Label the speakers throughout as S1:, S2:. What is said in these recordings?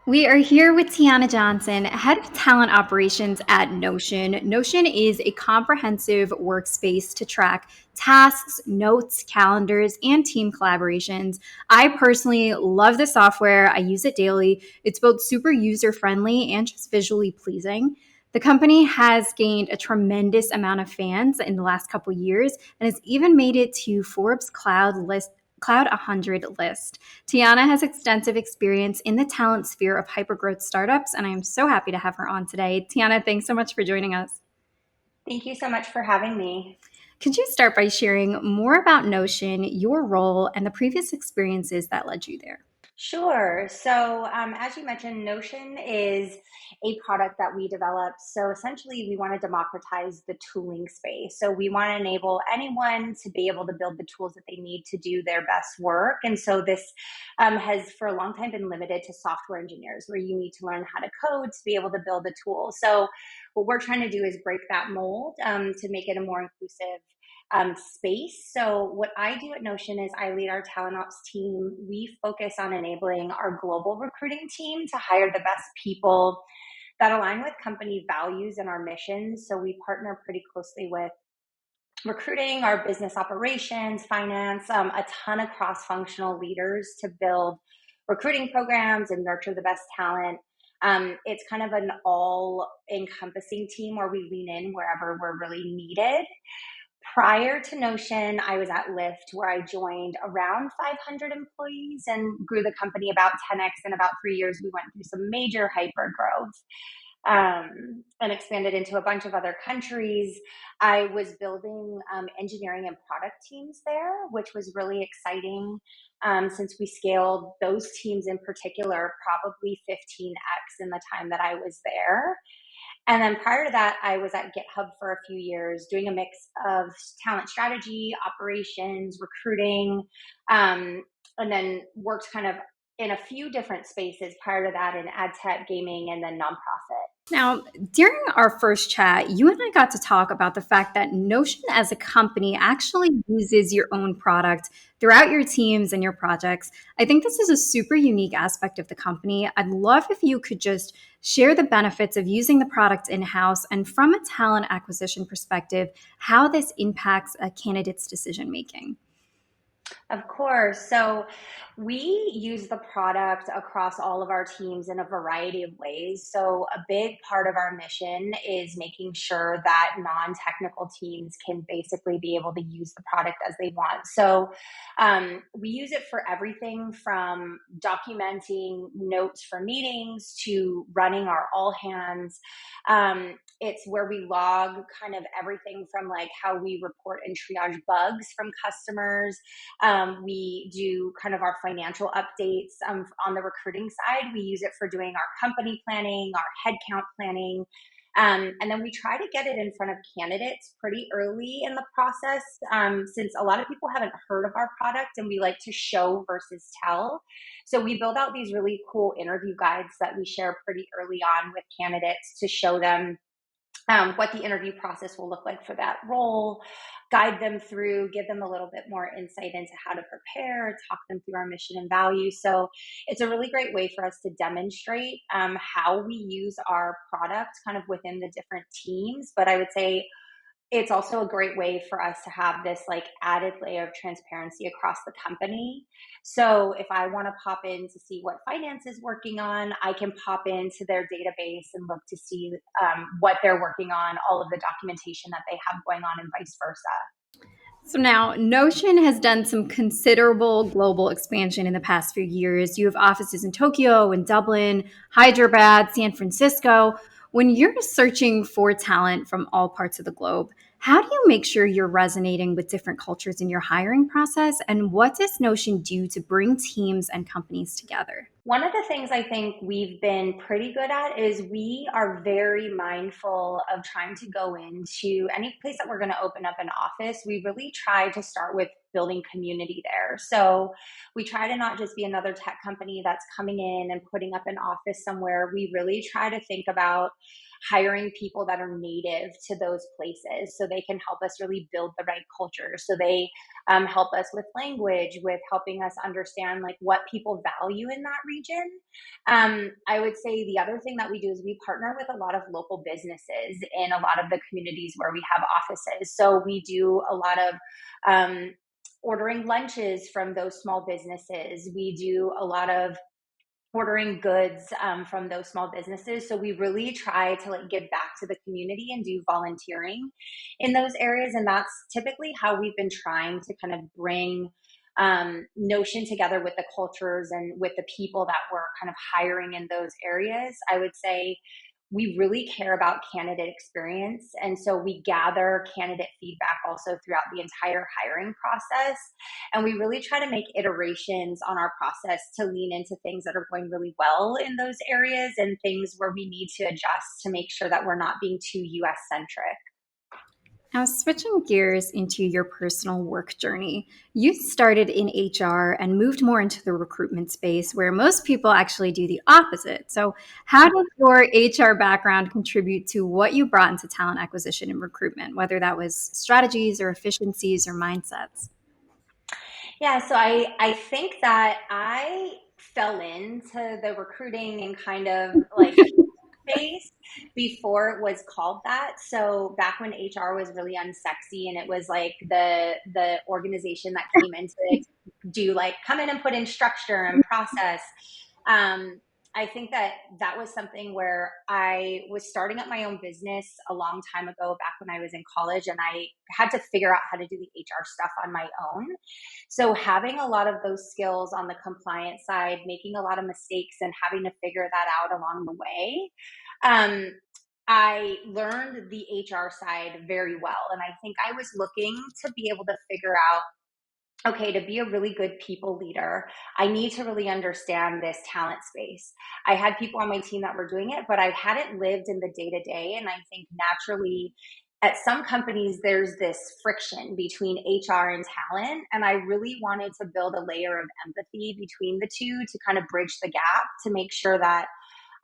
S1: We are here with Tiana Johnson, Head of Talent Operations at Notion. Notion is a comprehensive workspace to track tasks, notes, calendars, and team collaborations. I personally love the software. I use it daily. It's both super user friendly and just visually pleasing. The company has gained a tremendous amount of fans in the last couple years and has even made it to Forbes Cloud 100 list. Tiana has extensive experience in the talent sphere of hypergrowth startups, and I am so happy to have her on today. Tiana, thanks so much for joining us.
S2: Thank you so much for having me.
S1: Could you start by sharing more about Notion, your role, and the previous experiences that led you there?
S2: Sure. So, as you mentioned, Notion is a product that we developed. So, essentially, we want to democratize the tooling space. So, we want to enable anyone to be able to build the tools that they need to do their best work. And so, this has for a long time been limited to software engineers, where you need to learn how to code to be able to build a tool. So, what we're trying to do is break that mold to make it a more inclusive space. So, what I do at Notion is I lead our talent ops team. We focus on enabling our global recruiting team to hire the best people that align with company values and our mission. So, we partner pretty closely with recruiting, our business operations, finance, a ton of cross functional leaders to build recruiting programs and nurture the best talent. It's kind of an all encompassing team where we lean in wherever we're really needed. Prior to Notion, I was at Lyft where I joined around 500 employees and grew the company about 10x in about 3 years. We went through some major hyper growth and expanded into a bunch of other countries. I was building engineering and product teams there, which was really exciting since we scaled those teams in particular, probably 15x in the time that I was there. And then prior to that, I was at GitHub for a few years doing a mix of talent strategy, operations, recruiting, and then worked kind of in a few different spaces prior to that in ad tech, gaming, and then nonprofit.
S1: Now, during our first chat, you and I got to talk about the fact that Notion as a company actually uses your own product throughout your teams and your projects. I think this is a super unique aspect of the company. I'd love if you could just share the benefits of using the product in house and from a talent acquisition perspective, how this impacts a candidate's decision making.
S2: Of course. So we use the product across all of our teams in a variety of ways. So a big part of our mission is making sure that non-technical teams can basically be able to use the product as they want. So we use it for everything from documenting notes for meetings to running our all hands. It's where we log kind of everything from like how we report and triage bugs from customers. We do kind of our financial updates on the recruiting side. We use it for doing our company planning, our headcount planning. And then we try to get it in front of candidates pretty early in the process, since a lot of people haven't heard of our product and we like to show versus tell. So we build out these really cool interview guides that we share pretty early on with candidates to show them what the interview process will look like for that role, guide them through, give them a little bit more insight into how to prepare, talk them through our mission and values. So it's a really great way for us to demonstrate how we use our product kind of within the different teams. But I would say it's also a great way for us to have this like added layer of transparency across the company. So if I want to pop in to see what finance is working on, I can pop into their database and look to see what they're working on, all of the documentation that they have going on, and vice versa.
S1: So now Notion has done some considerable global expansion in the past few years. You have offices in Tokyo and Dublin, Hyderabad, San Francisco. When you're searching for talent from all parts of the globe, how do you make sure you're resonating with different cultures in your hiring process? And what does Notion do to bring teams and companies together?
S2: One of the things I think we've been pretty good at is we are very mindful of trying to go into any place that we're going to open up an office. We really try to start with building community there. So we try to not just be another tech company that's coming in and putting up an office somewhere. We really try to think about hiring people that are native to those places so they can help us really build the right culture. So they help us with language, with helping us understand like what people value in that region. I would say the other thing that we do is we partner with a lot of local businesses in a lot of the communities where we have offices. So we do a lot of ordering lunches from those small businesses. We do a lot of ordering goods from those small businesses. So we really try to like give back to the community and do volunteering in those areas. And that's typically how we've been trying to kind of bring Notion together with the cultures and with the people that we're kind of hiring in those areas. I would say we really care about candidate experience. And so we gather candidate feedback also throughout the entire hiring process. And we really try to make iterations on our process to lean into things that are going really well in those areas and things where we need to adjust to make sure that we're not being too US centric.
S1: Now, switching gears into your personal work journey, you started in HR and moved more into the recruitment space where most people actually do the opposite. So, how did your HR background contribute to what you brought into talent acquisition and recruitment, whether that was strategies or efficiencies or mindsets?
S2: Yeah, so I think that I fell into the recruiting and kind of like space before it was called that. So back when HR was really unsexy and it was like the organization that came in to do like come in and put in structure and process. Um, I think that that was something where I was starting up my own business a long time ago, back when I was in college, and I had to figure out how to do the HR stuff on my own. So having a lot of those skills on the compliance side, making a lot of mistakes and having to figure that out along the way, um, I learned the HR side very well. And I think I was looking to be able to figure out, okay, to be a really good people leader, I need to really understand this talent space. I had people on my team that were doing it, but I hadn't lived in the day to day. And I think naturally, at some companies, there's this friction between HR and talent. And I really wanted to build a layer of empathy between the two to kind of bridge the gap to make sure that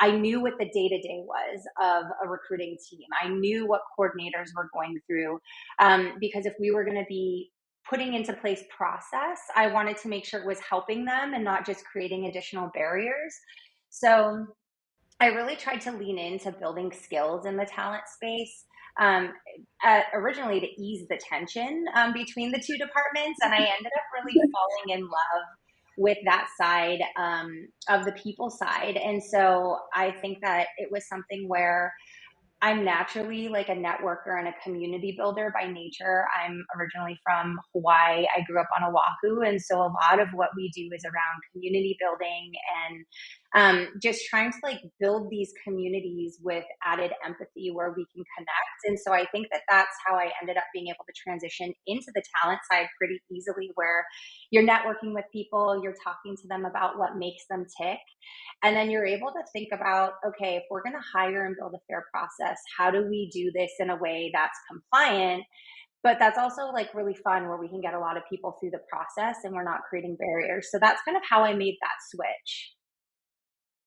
S2: I knew what the day to day was of a recruiting team. I knew what coordinators were going through. Because if we were going to be putting into place process, I wanted to make sure it was helping them and not just creating additional barriers. So I really tried to lean into building skills in the talent space. Um, Originally to ease the tension between the two departments, and I ended up really falling in love with that side of the people side. And so I think that it was something where I'm naturally like a networker and a community builder by nature. I'm originally from Hawaii. I grew up on Oahu. And so a lot of what we do is around community building and just trying to like build these communities with added empathy where we can connect. And so I think that that's how I ended up being able to transition into the talent side pretty easily, where you're networking with people, you're talking to them about what makes them tick. And then you're able to think about, okay, if we're going to hire and build a fair process, how do we do this in a way that's compliant, but that's also like really fun where we can get a lot of people through the process and we're not creating barriers. So that's kind of how I made that switch.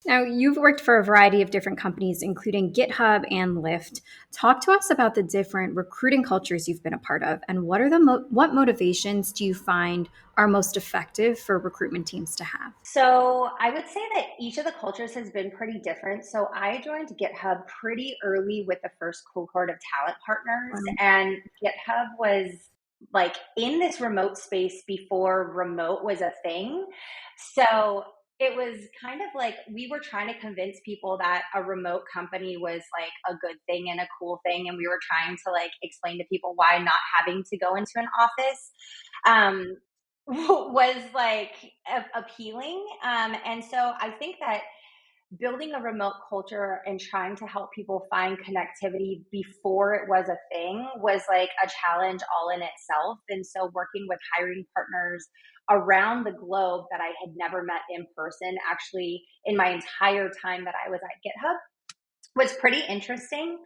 S1: Now, you've worked for a variety of different companies, including GitHub and Lyft. Talk to us about the different recruiting cultures you've been a part of, and what are what motivations do you find are most effective for recruitment teams to have?
S2: So I would say that each of the cultures has been pretty different. So I joined GitHub pretty early with the first cohort of talent partners, and GitHub was like in this remote space before remote was a thing. So it was kind of like we were trying to convince people that a remote company was like a good thing and a cool thing. And we were trying to like explain to people why not having to go into an office um, was like appealing. And so I think that building a remote culture and trying to help people find connectivity before it was a thing was like a challenge all in itself. And so working with hiring partners around the globe that I had never met in person, actually in my entire time that I was at GitHub, was pretty interesting.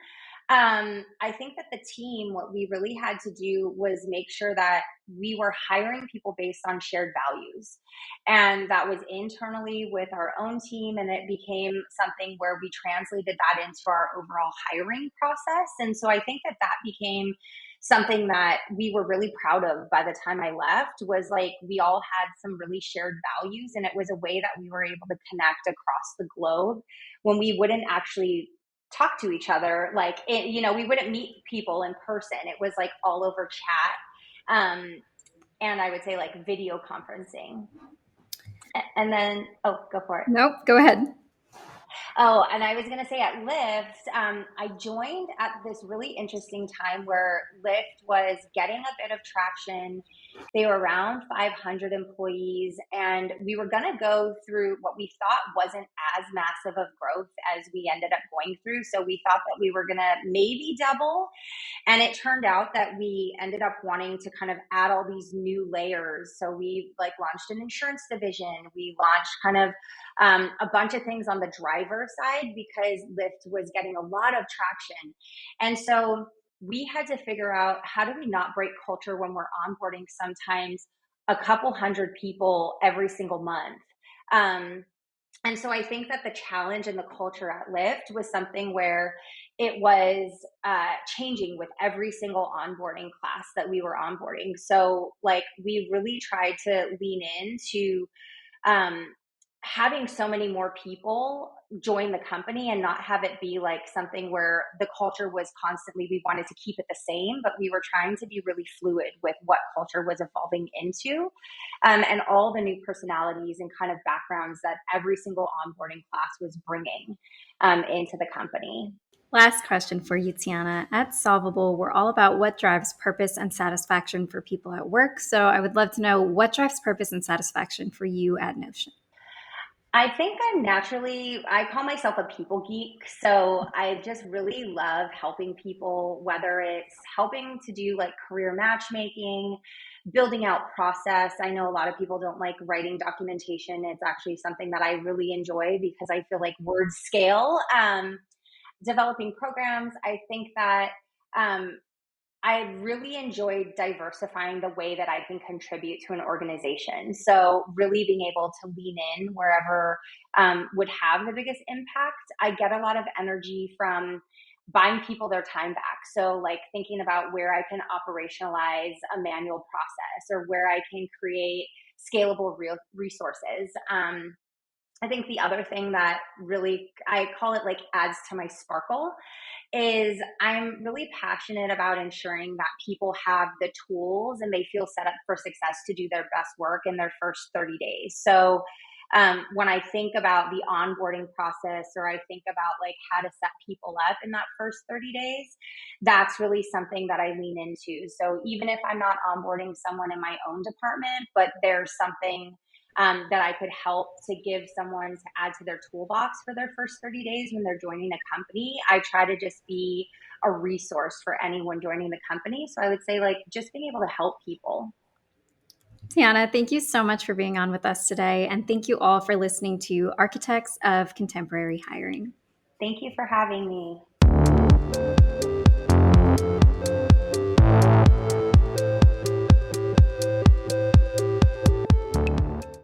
S2: I think that the team, what we really had to do was make sure that we were hiring people based on shared values. And that was internally with our own team. And it became something where we translated that into our overall hiring process. And so I think that that became something that we were really proud of by the time I left, was like we all had some really shared values. And it was a way that we were able to connect across the globe when we wouldn't actually talk to each other, like we wouldn't meet people in person. It was like all over chat, and I would say like video conferencing. And then, oh, go for it.
S1: Nope, go ahead.
S2: Oh, and I was going to say at Lyft, I joined at this really interesting time where Lyft was getting a bit of traction. They were around 500 employees, and we were going to go through what we thought wasn't as massive of growth as we ended up going through. So we thought that we were going to maybe double. And it turned out that we ended up wanting to kind of add all these new layers. So we like launched an insurance division. We launched kind of a bunch of things on the driver side because Lyft was getting a lot of traction. And so we had to figure out, how do we not break culture when we're onboarding sometimes a couple hundred people every single month? And so I think that the challenge and the culture at Lyft was something where it was changing with every single onboarding class that we were onboarding. So like we really tried to lean into um, having so many more people join the company and not have it be like something where the culture was constantly, we wanted to keep it the same, but we were trying to be really fluid with what culture was evolving into, and all the new personalities and kind of backgrounds that every single onboarding class was bringing into the company.
S1: Last question for you, Tiana. At Solvable, we're all about what drives purpose and satisfaction for people at work. So I would love to know, what drives purpose and satisfaction for you at Notion?
S2: I think I call myself a people geek. So I just really love helping people, whether it's helping to do like career matchmaking, building out process. I know a lot of people don't like writing documentation. It's actually something that I really enjoy because I feel like words scale. Developing programs, I think that um, I really enjoyed diversifying the way that I can contribute to an organization. So, really being able to lean in wherever would have the biggest impact. I get a lot of energy from buying people their time back. So, like thinking about where I can operationalize a manual process or where I can create scalable real resources. I think the other thing that really, I call it like adds to my sparkle, is I'm really passionate about ensuring that people have the tools and they feel set up for success to do their best work in their first 30 days. So when I think about the onboarding process, or I think about like how to set people up in that first 30 days, that's really something that I lean into. So even if I'm not onboarding someone in my own department, but there's something that I could help to give someone to add to their toolbox for their first 30 days when they're joining a company, I try to just be a resource for anyone joining the company. So I would say, like, just being able to help people.
S1: Tiana, thank you so much for being on with us today. And thank you all for listening to Architects of Contemporary Hiring.
S2: Thank you for having me.